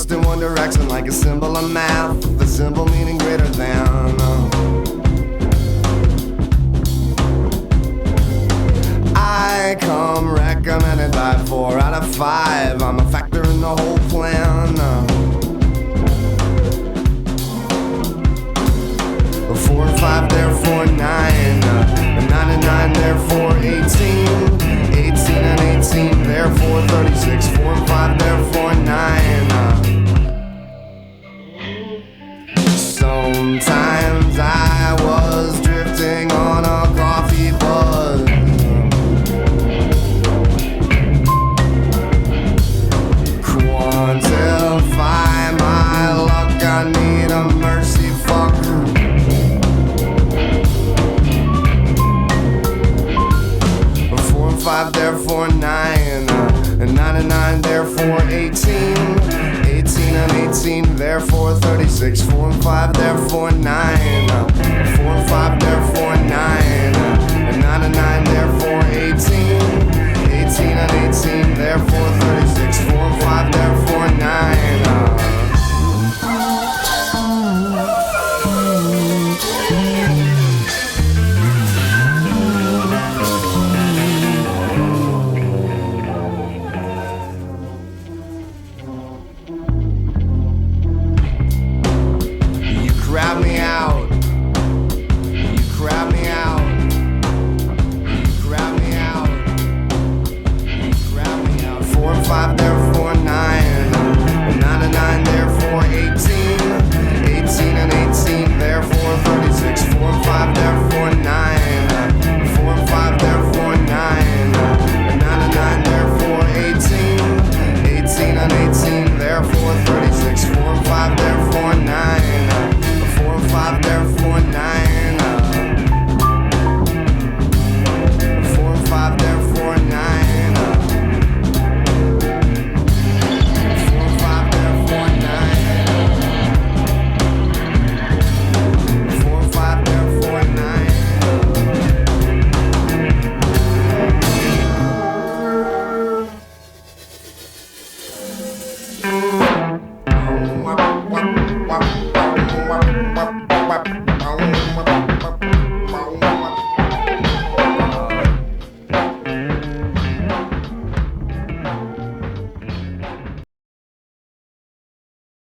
just in one direction like a symbol of math, the symbol meaning greater than. I come recommended by 4 out of 5. I'm a factor in the whole plan. 4 and 5, therefore 9. 9 and 9, therefore 18. 18 and 18, therefore 36. 4 and 5, therefore 9. Sometimes I was drifting on a coffee buzz. Quantify my luck, I need a mercy fuck. 4 and 5, therefore 9. And 9 and 9, therefore 18. 18 and 18, therefore 36. 4 and 5, therefore 9. 4 and 5, therefore 9. And 9 and 9, therefore 18. 18 and 18, therefore 36. 4 and 5, therefore 9. Grab me out. You grab me out. You grab me out. You grab me out. 4 and 5, therefore 9. 9 and 9, therefore 18. 18 and 18, therefore 36. 4 and 5, therefore 9.